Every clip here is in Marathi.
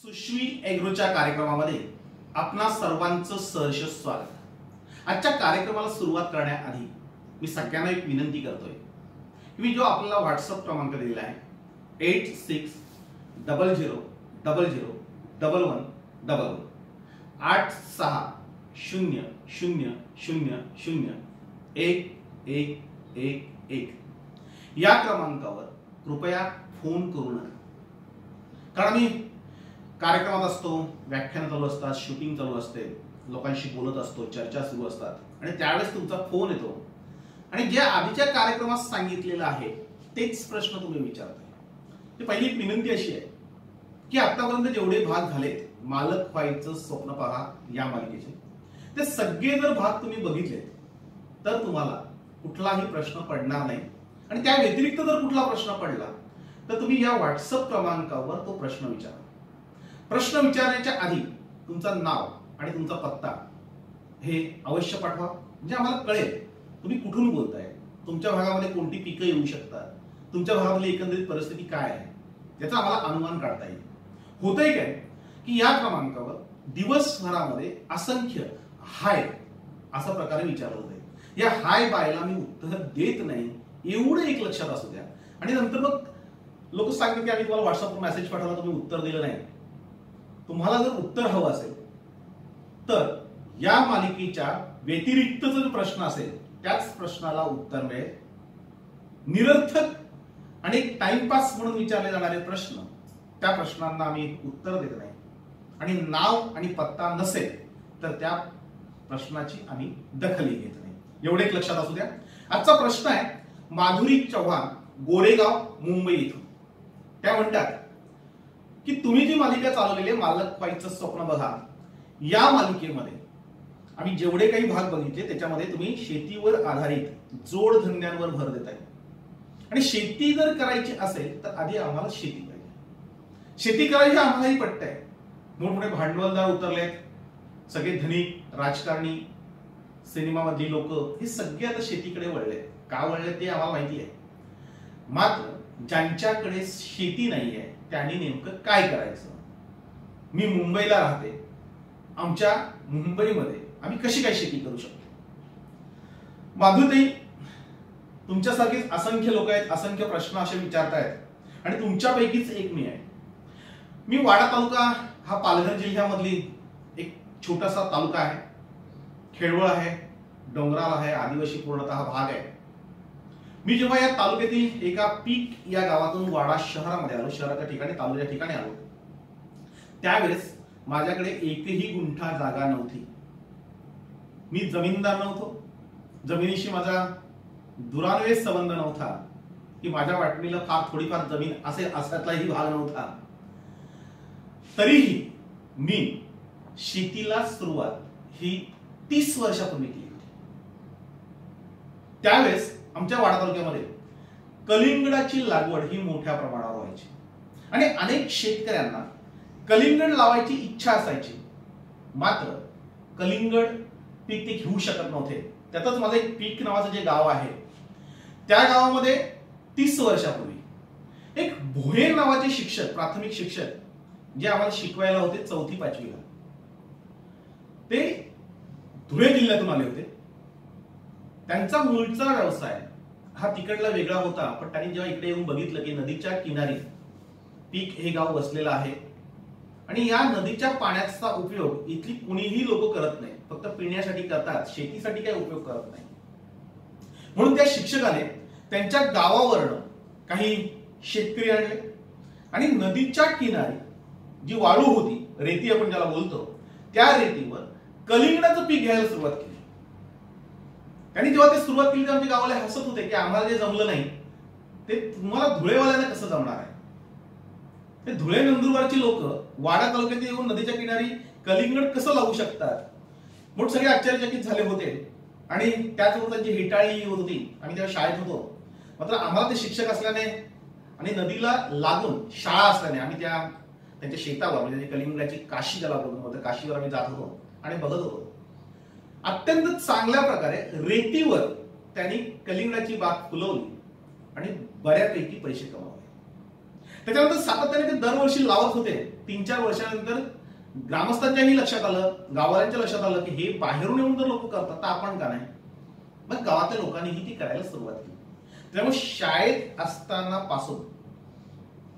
सुश्री एग्रोच्या कार्यक्रमामध्ये आपणा सर्वांचं सहर्ष स्वागत। आजच्या कार्यक्रमाला सुरुवात करण्याआधी मी सगळ्यांना एक विनंती करतोय की मी जो आपल्याला व्हॉट्सअप क्रमांक दिलेला आहे 8600001111 8600001111 या क्रमांकावर कृपया फोन करू नका। कारण मी कार्यक्रमात असतो, व्याख्यान चालू असतात, शूटिंग चालू असते, लोकांशी बोलत असतो, चर्चा सुरू असतात आणि त्यावेळेस तुमचा फोन येतो आणि जे आधीच्या कार्यक्रमात सांगितलेलं आहे तेच प्रश्न तुम्ही विचारताय। ते पहिली एक विनंती अशी आहे की आतापर्यंत जेवढे भाग झालेत मालक व्हायचं स्वप्न पहा या मालिकेचे, ते सगळे जर भाग तुम्ही बघितले तर तुम्हाला कुठलाही प्रश्न पडणार नाही आणि त्या व्यतिरिक्त जर कुठला प्रश्न पडला तर तुम्ही या व्हॉट्सअप क्रमांकावर तो प्रश्न विचारा। प्रश्न विचारण्याच्या आधी तुमचं नाव आणि तुमचा पत्ता हे अवश्य पाठवा, म्हणजे आम्हाला कळेल तुम्ही कुठून बोलताय, तुमच्या भागामध्ये कोणती पिकं येऊ शकतात, तुमच्या भागामध्ये एकंदरीत परिस्थिती काय आहे याचा आम्हाला अनुमान काढता येईल। होतंय काय की या क्रमांकावर दिवसभरामध्ये असंख्य हाय असा प्रकारे विचारलं होते। या हाय बायला मी उत्तर देत नाही एवढं एक लक्षात असू द्या आणि नंतर मग लोक सांगतात की आम्ही तुम्हाला व्हॉट्सअपवर मेसेज पाठवला, तुम्ही उत्तर दिलं नाही। तुम्हाला जर उत्तर हवं असेल तर या मालिकेच्या व्यतिरिक्त जो प्रश्न असेल त्याच प्रश्नाला उत्तर मिळेल। निरर्थक आणि टाइमपास म्हणून विचारले जाणारे प्रश्न, त्या प्रश्नांना आम्ही उत्तर देत नाही आणि नाव आणि पत्ता नसेल तर त्या प्रश्नाची आम्ही दखलही घेत नाही, एवढे एक लक्षात असू द्या। आजचा प्रश्न आहे माधुरी चव्हाण, गोरेगाव, मुंबई इथून। त्या म्हणतात की तुम्ही जी मालिका चालवलेली आहे मालक व्हायचं स्वप्न बघा, या मालिकेमध्ये आम्ही जेवढे काही भाग बघितले त्याच्यामध्ये तुम्ही शेतीवर आधारित जोडधंद्यांवर भर देताय आणि शेती जर करायची असेल तर आधी आम्हाला शेती पाहिजे। शेती करायची आम्हालाही पटतंय, मोठमोठे भांडवलदार उतरलेत, सगळे धनिक, राजकारणी, सिनेमामधली लोक हे सगळे आता शेतीकडे वळले। का वळले ते आम्हाला माहिती आहे, मात्र ज्यांच्याकडे शेती नाहीये त्यांनी नेमकं काय करायचं। मी मुंबईला राहते, आमच्या मुंबईमध्ये आम्ही कशी काय शेती करू शकतो। माधुरी, तुमच्यासारखे असंख्य लोक आहेत, असंख्य प्रश्न असे विचारतायत आणि तुमच्यापैकीच एक मी आहे। मी वाडा तालुका हा पालघर जिल्ह्यामधली एक छोटासा तालुका आहे, खेडवळ आहे, डोंगराळ आहे, आदिवासी पूर्णतः भाग आहे। मी जेव्हा या तालुक्यातील एका पीक या गावातून वाडा शहरामध्ये आलो, शहराच्या ठिकाणी तालुक्याच्या ठिकाणी आलो, त्यावेळेस माझ्याकडे एकही गुंठा जागा नव्हती। मी जमीनदार नव्हतो, जमिनीशी माझा दुरान्वयच संबंध नव्हता की माझ्या वाटणीला फार थोडीफार जमीन असेल असातलाही भाग नव्हता। तरीही मी शेतीला सुरुवात ही 30 वर्षापूर्वी केली होती। त्यावेळेस आमच्या वाडा तालुक्यामध्ये कलिंगडाची लागवड ही मोठ्या प्रमाणावर व्हायची आणि अनेक शेतकऱ्यांना कलिंगड लावायची इच्छा असायची, मात्र कलिंगड पीक ते घेऊ शकत नव्हते। त्यातच माझं एक पीक नावाचं जे गाव आहे त्या गावामध्ये 30 वर्षापूर्वी एक भोये नावाचे शिक्षक, प्राथमिक शिक्षक जे आम्हाला शिकवायला होते 4थी 5वीला, ते धुळे जिल्ह्यातून आले होते। त्यांचा मूळचा व्यवसाय हा तिकडला वेगळा होता, पण त्यांनी जेव्हा इकडे येऊन बघितलं की नदीच्या किनारी पीक हे गाव वसलेलं आहे आणि या नदीच्या पाण्याचा उपयोग इथली कुणीही लोक करत नाही, फक्त पिण्यासाठी करतात, शेतीसाठी काही उपयोग करत नाही। म्हणून त्या शिक्षकाने त्यांच्या गावावरनं काही शेतकरी आणले आणि नदीच्या किनारी जी वाळू होती, रेती आपण ज्याला बोलतो, त्या रेतीवर कलिंगडाचं पीक घ्यायला सुरुवात केली। त्यांनी जेव्हा ते सुरुवात केली तर आमच्या गावाला हसत होते की आम्हाला जे जमलं नाही ते तुम्हाला धुळेवाल्यांना कसं जमणार आहे। ते धुळे नंदुरबारची लोक वाडा तालुक्यात येऊन नदीच्या किनारी कलिंगड कसं लावू शकतात, मोठ सगळे आश्चर्यचकित झाले होते आणि त्याचबरोबर त्यांची हेटाळी होत होती। आम्ही तेव्हा शाळेत होतो, मात्र आम्हाला ते शिक्षक असल्याने आणि नदीला लागून शाळा असल्याने आम्ही त्यांच्या शेतावर म्हणजे कलिंगडाची काशी ज्याला बोलतो काशीवर आम्ही जात होतो आणि बघत होतो। अत्यंत चांगल्या प्रकारे रेतीवर त्यांनी कलिंगडाची बाग फुलवली आणि बऱ्यापैकी पैसे कमावले। त्याच्यानंतर सातत्याने ते दरवर्षी लावत होते. 3-4 वर्षानंतर ग्रामस्थांच्याही लक्षात आलं, गाववाल्यांच्या लक्षात आलं की हे बाहेरून येऊन जर लोक करतात तर आपण का नाही. मग गावातल्या लोकांनीही ती करायला सुरुवात केली. त्यामुळे शाळेत असताना पासून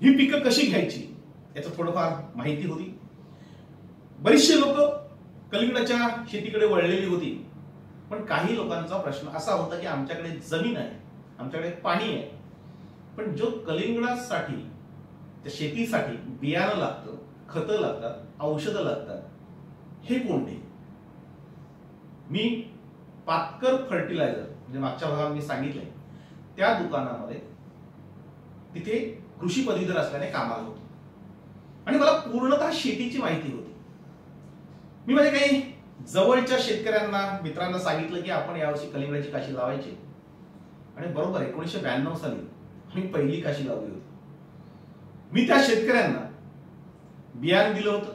ही पिकं कशी घ्यायची याचं थोडंफार माहिती होती. बरीचशी लोक कलिंगडाच्या शेतीकडे वळलेली होती. पण काही लोकांचा प्रश्न असा होता की आमच्याकडे जमीन आहे, आमच्याकडे पाणी आहे, पण जो कलिंगडासाठी त्या शेतीसाठी बियाणं लागतं, खतं लागतात, औषधं लागतात, हे कोणते. मी पातकर फर्टिलायझर म्हणजे मागच्या भागात मी सांगितलंय त्या दुकानामध्ये तिथे कृषी पदवीधर असल्याने कामाला होतो आणि मला पूर्णतः शेतीची माहिती होती. मी माझ्या काही जवळच्या शेतकऱ्यांना मित्रांना सांगितलं की आपण यावर्षी कलिंगडाची काशी लावायची आणि बरोबर 1992 साली आम्ही पहिली काशी लावली होती. मी त्या शेतकऱ्यांना बियाणं दिलं होतं,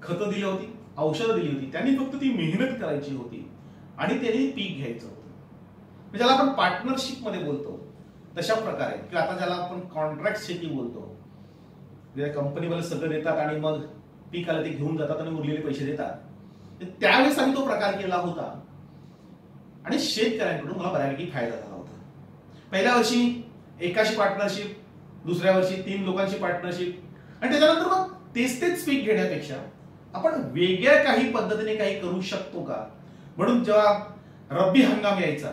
खतं दिली होती, औषधं दिली होती. त्यांनी फक्त ती मेहनत करायची होती आणि त्यांनी पीक घ्यायचं होतं. ज्याला आपण पार्टनरशिप मध्ये बोलतो तशा प्रकारे किंवा आता ज्याला आपण कॉन्ट्रॅक्ट शेती बोलतो, कंपनीवाले सगळं देतात आणि मग पीक आलं ते घेऊन जातात आणि उरलेले पैसे देतात. त्यावेळेस आम्ही तो प्रकार केला होता आणि शेतकऱ्यांकडून मला बऱ्यापैकी फायदा झाला होता. पहिल्या वर्षी एकाशी पार्टनरशिप, दुसऱ्या वर्षी 3 लोकांची पार्टनरशिप आणि त्याच्यानंतर मग तेच पीक घेण्यापेक्षा आपण वेगळ्या काही पद्धतीने काही करू शकतो का. म्हणून जेव्हा रब्बी हंगाम यायचा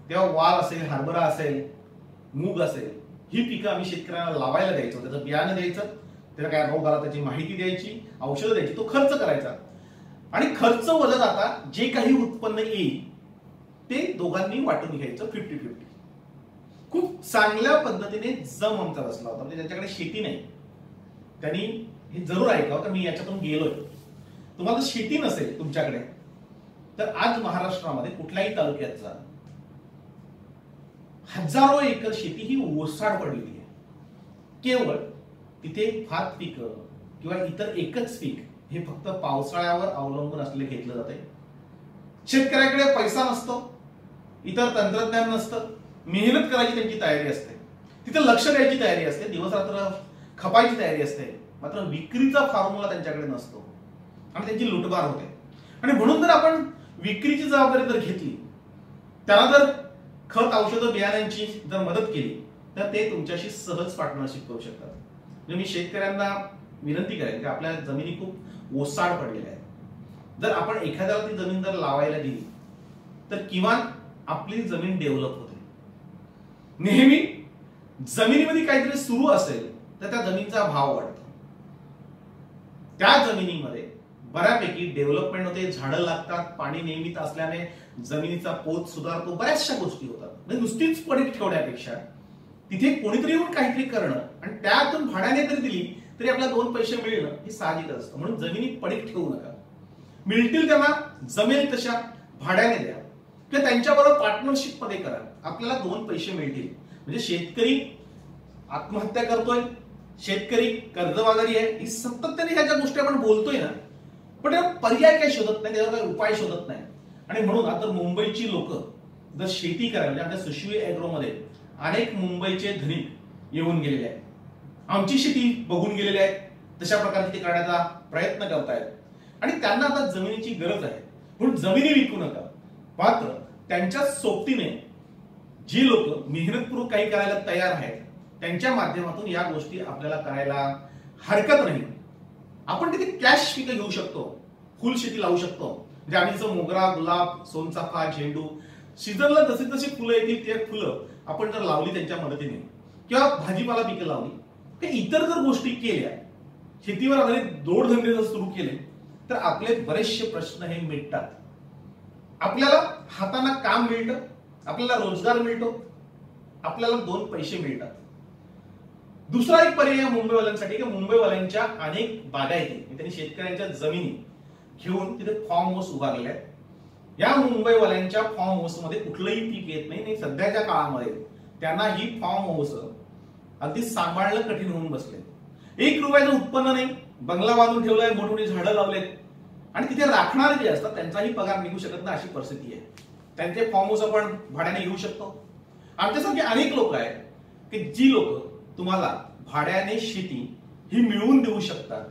तेव्हा वाल असेल, हरभरा असेल, मूग असेल, ही पिकं आम्ही शेतकऱ्यांना लावायला द्यायचो. त्याचं बियाणं द्यायचं, त्याला काय रोग आला त्याची माहिती द्यायची, औषधं द्यायची, तो खर्च करायचा आणि खर्च वजा जाता जे काही उत्पन्न येईल ते दोघांनी वाटून घ्यायचं 50-50. खूप चांगल्या पद्धतीने जम आमचा बसला होता. म्हणजे ज्यांच्याकडे शेती नाही त्यांनी हे जरूर ऐकावं तर मी याच्यातून गेलोय. तुम्हाला शेती नसेल तुमच्याकडे तर आज महाराष्ट्रामध्ये कुठल्याही तालुक्यात जा, हजारो एकर शेती ही ओसाड पडलेली आहे. केवळ तिथे भात पिकं किंवा इतर एकच पीक हे फक्त पावसाळ्यावर अवलंबून असलेले घेतलं जाते. शेतकऱ्याकडे पैसा नसतो, इतर तंत्रज्ञान नसतं, मेहनत करायची त्यांची तयारी असते, तिथे लक्ष द्यायची तयारी असते, दिवस रात्र खपायची तयारी असते, मात्र विक्रीचा फॉर्म्युला त्यांच्याकडे नसतो आणि त्यांची लुटमार होते. आणि म्हणून जर आपण विक्रीची जबाबदारी जर घेतली, त्याला जर खत, औषधं, बियाण्यांची जर मदत केली तर ते तुमच्याशी सहज पार्टनरशिप करू शकतात. म्हणजे मी शेतकऱ्यांना विनंती करेन की आपल्या जमिनी खूप ओसाड पडलेल्या आहेत. जर आपण एखाद्याला ती जमीन जर लावायला दिली तर किमान आपली जमीन डेव्हलप होते. नेहमी जमिनीमध्ये काहीतरी सुरू असेल तर त्या जमिनीचा भाव वाढतो. त्या जमिनीमध्ये बऱ्यापैकी डेव्हलपमेंट होते, झाडं लागतात, पाणी नियमित असल्याने जमिनीचा पोत सुधारतो, बऱ्याचशा गोष्टी होतात. म्हणजे नुसतीच पडीक ठेवण्यापेक्षा तिथे कोणीतरी येऊन काहीतरी करणं आणि त्यातून भाड्याने जरी दिली तरी आपल्याला 2 पैसे मिळणं हे साहजिक असतं. म्हणून जमिनी पडीक ठेवू नका. मिळतील त्यांना जमेल तशा भाड्याने द्या किंवा त्यांच्याबरोबर पार्टनरशिप मध्ये करा. आपल्याला 2 पैसे मिळतील. म्हणजे शेतकरी आत्महत्या करतोय, शेतकरी कर्जबाजारी आहे, ही सातत्याने ह्या ज्या गोष्टी आपण बोलतोय ना, पण त्याला पर्याय काही शोधत नाही, त्याच्यावर काही उपाय शोधत नाही. आणि म्हणून आता मुंबईची लोक जर शेती करायला म्हणजे आपल्या सुशवी ऍग्रो मध्ये अनेक मुंबईचे धनिक येऊन गेलेले आहेत, आमची शेती बघून गेलेले आहेत, तशा प्रकारे ते करण्याचा प्रयत्न करतायत आणि त्यांना आता जमिनीची गरज आहे. म्हणून जमिनी विकू नका, मात्र त्यांच्या सोबतीने जी लोक मेहनतपूर्वक काही करायला तयार आहेत त्यांच्या माध्यमातून या गोष्टी आपल्याला करायला हरकत नाही. आपण तिथे कॅश पिकं घेऊ शकतो, फुल शेती लावू शकतो. म्हणजे आम्ही जसं मोगरा, गुलाब, सोनचाफा, झेंडू, सीझनला जसे जसे फुलं येतील ते फुलं आपण जर लावली त्यांच्या मदतीने किंवा भाजीपाला पिकं लावली, ते इतर जर गोष्टी केल्या, शेतीवर आधारित जोडधंदे जर सुरू केले तर आपले बरेचसे प्रश्न हे मिटतात. आपल्याला हाताना काम मिळतं, आपल्याला रोजगार मिळतो, आपल्याला 2 पैसे मिळतात. दुसरा एक पर्याय मुंबईवाल्यांसाठी की मुंबईवाल्यांच्या अनेक बागायती त्यांनी शेतकऱ्यांच्या जमिनी घेऊन तिथे फार्म हाऊस उभारले आहेत. या मुंबईवाल्यांच्या फार्म हाऊस मध्ये कुठलंही पीक येत नाही. सध्याच्या काळामध्ये त्यांना ही फार्म हाऊस अगदी सांभाळणं कठीण होऊन बसले. 1 रुपयाचं उत्पन्न नाही, बंगला बांधून ठेवलाय, मोठमोठी झाडं लावलेत आणि तिथे राखणारे जे असतात त्यांचाही पगार निघू शकत नाही, अशी परिस्थिती आहे. त्यांचे फार्म हाऊस आपण भाड्याने घेऊ शकतो. आमच्यासारखे अनेक लोक आहेत की जी लोक तुम्हाला भाड्याने शेती ही मिळवून देऊ शकतात,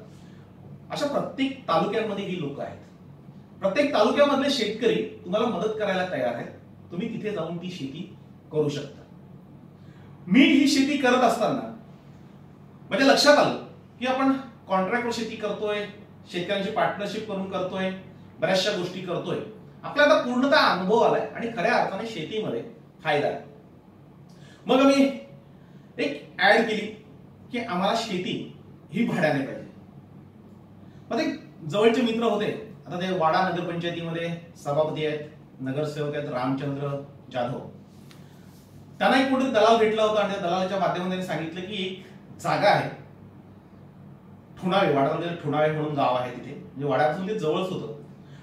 अशा प्रत्येक तालुक्यांमध्ये ही लोक आहेत. प्रत्येक तालुक्यामधले शेतकरी तुम्हाला मदत करायला तयार आहेत. तुम्ही तिथे जाऊन ती शेती करू शकता. मी ही शेती करत असताना माझ्या लक्षात आलं की आपण कॉन्ट्रॅक्टवर शेती करतोय, शेतकऱ्यांची पार्टनरशिप करून करतोय, बऱ्याचशा गोष्टी करतोय. आपल्याला आता पूर्णतः अनुभव आलाय आणि खऱ्या अर्थाने शेतीमध्ये फायदा आहे. मग आम्ही एक ऍड केली की आम्हाला शेती ही भाड्याने पाहिजे. मग ते जवळचे मित्र होते. आता ते वाडा नगरपंचायतीमध्ये सभापती आहेत, नगरसेवक आहेत रामचंद्र जाधव. त्यांना एक मोठे दलाल भेटला होता आणि त्या दलालाच्या माध्यमातून सांगितलं की एक जागा आहे ठुणावे, वाड्यामध्ये ठुणावे म्हणून गाव आहे तिथे, म्हणजे वाड्यापासून ते जवळच होतं.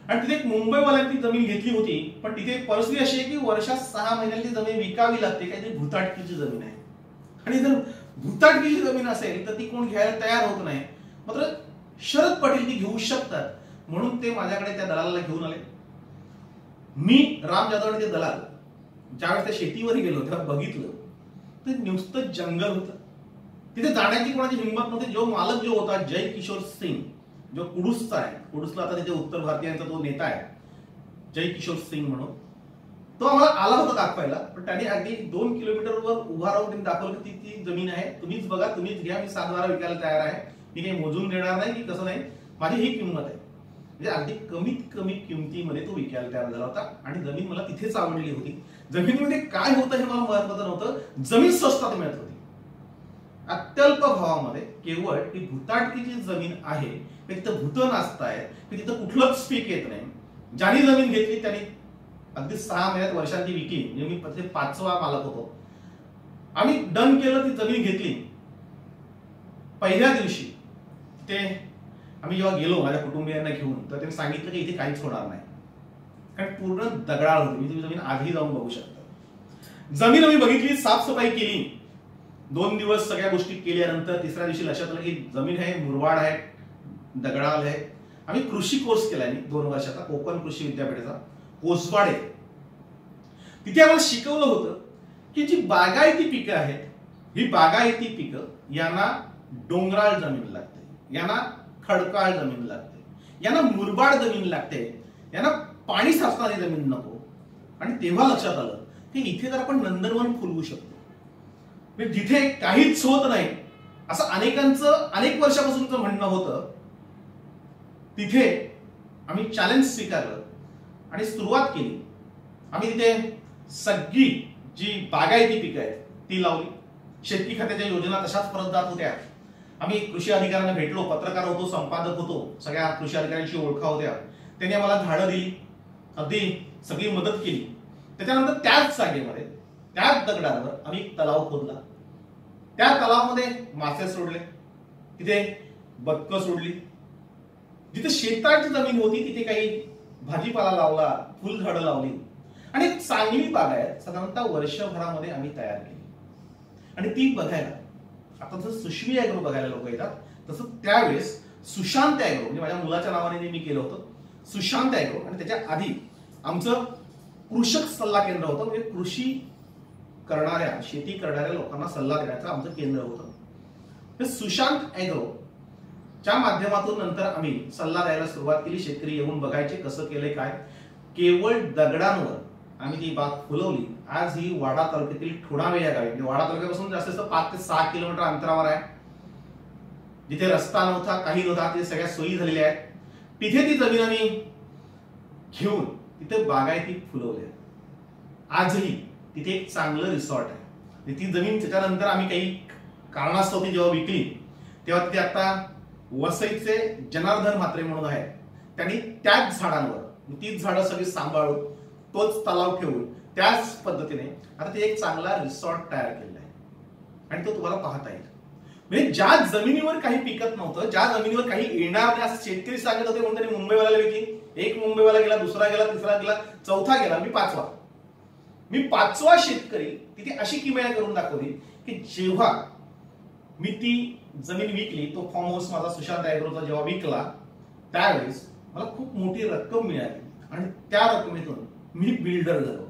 आणि तिथे एक मुंबईवाल्यांनी जमीन घेतली होती. पण तिथे परिस्थिती अशी आहे की वर्षात 6 महिन्यांनी जमीन विकावी लागते. काहीतरी भूताटकीची जमीन आहे आणि जर भूताटकीची जमीन असेल तर ती कोण घ्यायला तयार होत नाही. मात्र शरद पाटील ती घेऊ शकतात म्हणून ते माझ्याकडे त्या दलालाला घेऊन आले. मी राम जाधव आणि ते दलाल ज्यावेळेस त्या शेतीवर गेलो तेव्हा बघितलं तर नुसतं जंगल होतं. तिथे जाण्याची कोणाची हिंमत नव्हती. जो मालक जो होता जय किशोर सिंग, जो कुडूसचा आहे, कुडूसला आता तिथे उत्तर भारतीयांचा तो नेता आहे जय किशोर सिंग म्हणून, तो आम्हाला आला होता दाखवायला. पण त्याने अगदी 2 किलोमीटरवर उभा राहून त्यांनी दाखवलं की ती जमीन आहे, तुम्हीच बघा, तुम्हीच घ्या, मी 7 विकायला तयार आहे, मी काही मोजून देणार नाही की कसं नाही, माझी ही किंमत आहे. म्हणजे अगदी कमीत कमी किमतीमध्ये तो विकायला तयार झाला होता. आणि जमीन मला तिथेच आवडली होती. जमिनीमध्ये काय होतं हे मला महत्वाचं नव्हतं, जमीन स्वस्तात मिळत होती अत्यल्प भावामध्ये. केवळ ती भूताटकीची जमीन आहे, तिथं भूत नाचतायत, तिथं कुठलंच पीक येत नाही. ज्याने जमीन घेतली त्याने अगदी 6 महिन्यात वर्षांची विकली. म्हणजे मी 5वा मालक होतो. आम्ही डन केलं, ती जमीन घेतली. पहिल्या दिवशी ते आम्ही जेव्हा गेलो माझ्या कुटुंबियांना घेऊन, तर त्यांनी सांगितलं की इथे काहीच होणार नाही, कारण पूर्ण दगडाळ होती. मी तुम्ही जमीन आधी जाऊन बघू शकता. जमीन आम्ही बघितली, साफसफाई केली. 2 दिवस सगळ्या गोष्टी केल्यानंतर 3ऱ्या दिवशी लक्षात आलं की जमीन आहे, मुरवाड आहे, दगडाळ आहे. आम्ही कृषी कोर्स केलाय 2 वर्षाचा, कोकण कृषी विद्यापीठाचा, कोसवाडे. तिथे आम्हाला शिकवलं होतं की जी बागायती पिकं आहेत, ही बागायती पिकं यांना डोंगराळ जमीन लागते, यांना खडकाळ जमीन लागते, यांना मुरबाड जमीन लागते, यांना पाणी साचणारी जमीन नको. आणि तेव्हा लक्षात आलं की इथे जर आपण नंदनवन फुलवू शकतो, जिथे काहीच होत नाही असं अनेकांचं अनेक वर्षापासूनचं म्हणणं होतं, तिथे आम्ही चॅलेंज स्वीकारलं आणि सुरुवात केली. आम्ही तिथे सगळी जी बागायती पिकं आहेत ती लावली. शेतकी खात्याच्या योजना तशाच परत जात होत्या. आम्ही कृषी अधिकाऱ्यांना भेटलो, पत्रकार होतो, संपादक होतो, सगळ्या कृषी अधिकाऱ्यांची ओळखा होत्या. त्यांनी आम्हाला झाडं दिली, अगदी सगळी मदत केली. त्याच्यानंतर त्याच जागेमध्ये, त्याच दगडावर आम्ही एक तलाव खोदला. त्या तलावामध्ये मासे सोडले, तिथे बदकं सोडली. जिथे शेताची जमीन होती तिथे काही भाजीपाला लावला, फुलझाडं लावली आणि एक चांगली बागायत साधारणतः वर्षभरामध्ये आम्ही तयार केली. आणि ती बघायला आता जसं सुश्मी ॲग्रो बघायला लोक येतात, तसं त्यावेळेस सुशांत ॲग्रो, म्हणजे माझ्या मुलाच्या नावाने मी केलं होतं सुशांत ॲग्रो. आणि त्याच्या आधी आमचं कृषक सल्ला केंद्र होतं, म्हणजे कृषी करणाऱ्या, शेती करणाऱ्या लोकांना सल्ला देण्याचं आमचं केंद्र होतं. सुशांत ॲग्रो च्या माध्यमातून नंतर आम्ही सल्ला द्यायला सुरुवात केली. शेतकरी येऊन बघायचे कसं केलंय काय. केवळ दगडांवर आम्ही ती बाग फुलवली. आज ही वाडा तालुक्यातील ठुणावे या गावी, म्हणजे वाडा तालुक्यापासून जास्तीत जास्त 5 ते 6 किलोमीटर अंतरावर आहे. जिथे रस्ता नव्हता, काही नव्हता, तिथे सगळ्या सोयी झालेल्या आहेत. तिथे ती जमीन आम्ही घेऊन तिथे बागायती फुलवल्या. आजही तिथे एक चांगलं रिसॉर्ट आहे. ती जमीन त्याच्यानंतर आम्ही काही कारणास्तव ती जेव्हा विकली तेव्हा तिथे आता वसईचे जनार्दन म्हात्रे म्हणून आहेत, त्यांनी त्याच झाडांवर तीच झाडं सगळी सांभाळून, तोच तलाव ठेवून, त्याच पद्धतीने आता ते एक चांगला रिसॉर्ट तयार केलेला आहे. आणि तो तुम्हाला पाहता येईल. म्हणजे ज्या जमिनीवर काही पिकत नव्हतं, ज्या जमिनीवर काही येणार नाही असं शेतकरी सांगत होते म्हणून त्यांनी मुंबईवाल्याला विकली. एक मुंबईवाला गेला, दुसरा गेला, तिसरा गेला, चौथा गेला, मी 5वा शेतकरी. तिथे अशी किमया करून दाखवली की जेव्हा मी ती जमीन विकली, तो फार्म हाऊस माझा सुशांत ॲग्रोचा जेव्हा विकला त्यावेळेस मला खूप मोठी रक्कम मिळाली. आणि त्या रकमेतून मी बिल्डर झालो.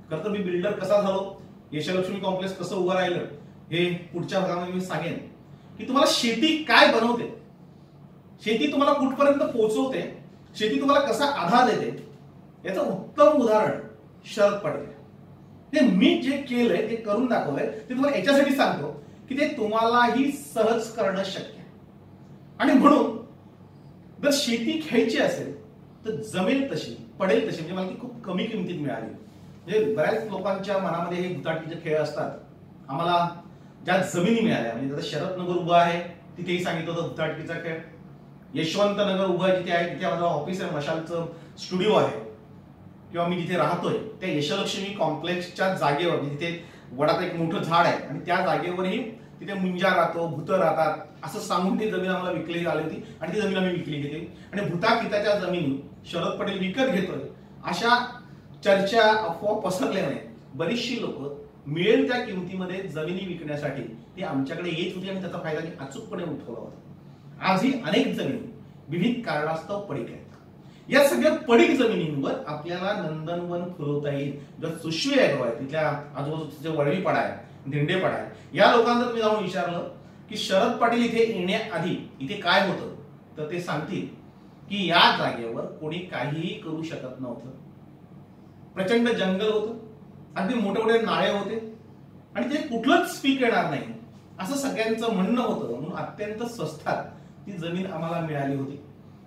खरं तर मी बिल्डर कसा झालो, यशलक्ष्मी कॉम्प्लेक्स कसं उभं राहिलं हे पुढच्या भागामध्ये मी सांगेन. की तुम्हाला शेती काय बनवते, शेती तुम्हाला कुठपर्यंत पोहोचवते, शेती तुम्हाला कसा आधार देते, याचं उत्तम उदाहरण शरद पटेल. ते मी जे केलंय ते करून दाखवलंय, ते तुम्हाला याच्यासाठी सांगतो की ते तुम्हालाही सहज करणं शक्य आहे. आणि म्हणून जर शेती घ्यायची असेल तर जमेल तशी, पडेल तशी, म्हणजे मला ती खूप कमी किमतीत मिळाली. म्हणजे बऱ्याच लोकांच्या मनामध्ये हे भुताटकीचे खेळ असतात. आम्हाला ज्या जमिनी मिळाल्या, म्हणजे जसं शरद नगर उभं आहे तिथेही सांगितलं होतं भुताटकीचा खेळ. यशवंत नगर उभं जिथे आहे तिथे माझं ऑफिस आहे, मशालचं स्टुडिओ आहे, किंवा मी जिथे राहतोय त्या यशलक्ष्मी कॉम्प्लेक्सच्या जागेवर, तिथे वडाचं एक मोठं झाड आहे आणि त्या जागेवरही तिथे मुंजा राहतो, भूतं राहतात, असं सांगून ती जमीन आम्हाला विकली आली होती आणि ती जमीन आम्ही विकली घेतली. आणि भूतापिताच्या जमिनी शरद पटेल विकत घेतोय अशा चर्चा, अफवा पसरल्याने बरीचशी लोक मिळेल त्या किमतीमध्ये जमिनी विकण्यासाठी ती आमच्याकडे येत होती आणि त्याचा फायदा मी अचूकपणे उठवला होता. आजही अनेक जमिनी विविध कारणास्तव पडीक आहेत. या सगळ्या पडीक जमिनींवर आपल्याला नंदनवन फुलवता येईल. जर सुश्वी ॲग्रो आहे, तिथल्या आजूबाजूचे वळवीपाडा आहे, धिंडेपाडा आहे, या लोकांना मी जाऊन विचारलं की शरद पाटील इथे येण्याआधी इथे काय होतं, तर ते सांगतील की या जागेवर कोणी काहीही करू शकत नव्हतं. प्रचंड जंगल होतं, अगदी मोठे मोठे नाळे होते आणि ते कुठलंच पीक येणार नाही असं सगळ्यांचं म्हणणं होतं. म्हणून अत्यंत स्वस्तात ती जमीन आम्हाला मिळाली होती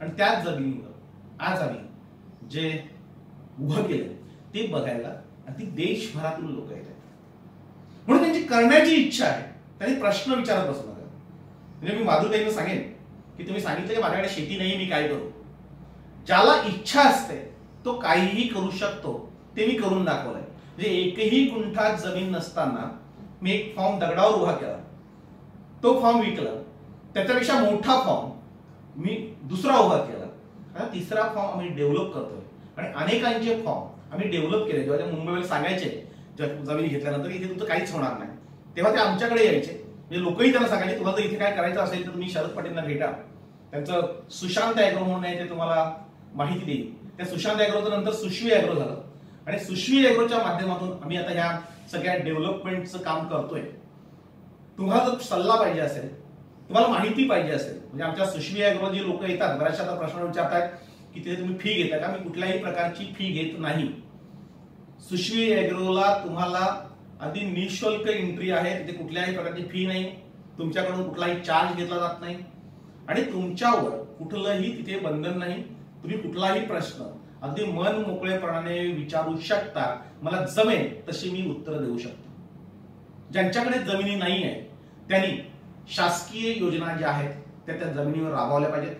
आणि त्याच जमिनीवर आज आम्ही जे उभं केलं ते बघायला आणि ती देशभरातून लोक येतात. म्हणून त्यांची करण्याची इच्छा आहे, त्यांनी प्रश्न विचारत बसू नका. म्हणजे मी माधुरीताईंना सांगेन की तुम्ही सांगितलं की माझ्याकडे शेती नाही, मी काय करू. ज्याला इच्छा असते तो काहीही करू शकतो, ते मी करून दाखवलंय. म्हणजे एकही गुंठा जमीन नसताना मी एक फॉर्म दगडावर उभा केला, तो फॉर्म विकला, त्याच्यापेक्षा मोठा फॉर्म मी दुसरा उभा केला, आता तिसरा फॉर्म आम्ही डेव्हलप करतोय आणि अनेकांचे फॉर्म आम्ही डेव्हलप केले. जेव्हा ते मुंबईला सांगायचे जमीन घेतल्यानंतर इथे तुमचं काहीच होणार नाही, तेव्हा ते आमच्याकडे यायचे. म्हणजे लोकही त्यांना सांगायचे तुम्हाला इथे काय करायचं असेल तर तुम्ही शरद पटेलना भेटा, त्यांचं सुशांत ॲग्रो म्हणून आहे ते तुम्हाला माहिती देईल. त्या सुशांत ॲग्रोचं नंतर सुश्वी ॲग्रो झालं आणि सुश्वी ॲग्रोच्या माध्यमातून आम्ही आता ह्या सगळ्या डेव्हलपमेंटचं काम करतोय. तुम्हाला जर सल्ला पाहिजे असेल, तुम्हाला माहिती पाहिजे असेल, म्हणजे आमच्या सुश्वी ॲग्रो जे लोक येतात बऱ्याचशा प्रश्न विचारतात की तिथे तुम्ही फी घेता का. मी कुठल्याही प्रकारची फी घेत नाही. सुश्वी ॲग्रोला तुम्हाला अगदी निशुल्क एंट्री आहे, तिथे कुठल्याही प्रकारची फी नाही, तुमच्याकडून कुठलाही चार्ज घेतला जात नाही आणि तुमच्यावर कुठलंही तिथे बंधन नाही. तुम्ही कुठलाही प्रश्न अगदी मन मोकळेपणाने विचारू शकता, मला जमेल तशी मी उत्तर देऊ शकतो. ज्यांच्याकडे जमिनी नाही आहे त्यांनी शासकीय योजना ज्या आहेत त्या जमिनीवर राबवल्या पाहिजेत.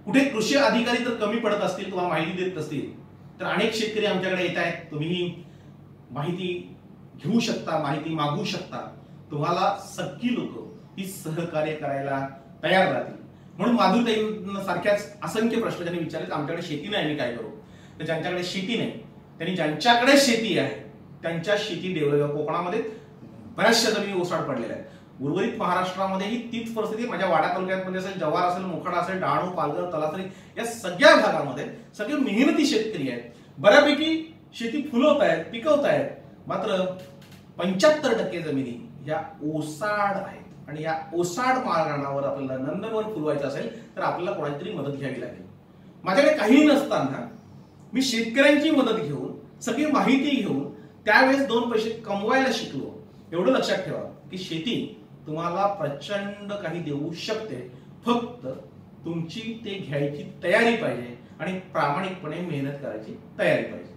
कुठे कृषी अधिकारी तर कमी पडत असतील, तुम्हाला माहिती देत असतील तर अनेक शेतकरी आमच्याकडे येत आहेत. तुम्ही माहिती घेऊ शकता, माहिती मागू शकता. तुम्हाला सगळी लोक ही सहकार्य करायला तयार राहतील. म्हणून माधुरीताईंना सारख्याच असंख्य प्रश्न त्यांनी विचारले, आमच्याकडे शेती नाही, मी काय करू. तर ज्यांच्याकडे शेती नाही त्यांनी ज्यांच्याकडे शेती आहे त्यांच्या शेती डेव्हलप. कोकणामध्ये बऱ्याचशा जमिनी ओसाड पडलेल्या आहेत. उर्वरित महाराष्ट्रामध्येही तीच परिस्थिती. माझ्या वाडा तालुक्यामध्ये असेल, जव्हार असेल, मोखाडा असेल, डहाणू, पालघर, तलासरी या सगळ्या भागामध्ये सगळे मेहनती शेतकरी आहेत. बऱ्यापैकी शेती फुलवत आहेत, पिकवत आहेत. मात्र 75% जमिनी या ओसाड आहेत आणि या ओसाड माळरानावर आपल्याला नंदनवन फुलवायचं असेल तर आपल्याला कोणाची मदत घ्यावी लागेल. माझ्याकडे काही नसताना मी शेतकऱ्यांची मदत घेऊन, सगळी माहिती घेऊन त्यावेळेस 2 पैसे कमवायला शिकलो. एवढं लक्षात ठेवा की शेती तुम्हाला प्रचंड काही देऊ शकते, फक्त तुमची ते घ्यायची तयारी पाहिजे आणि प्रामाणिकपणे मेहनत करायची तयारी पाहिजे.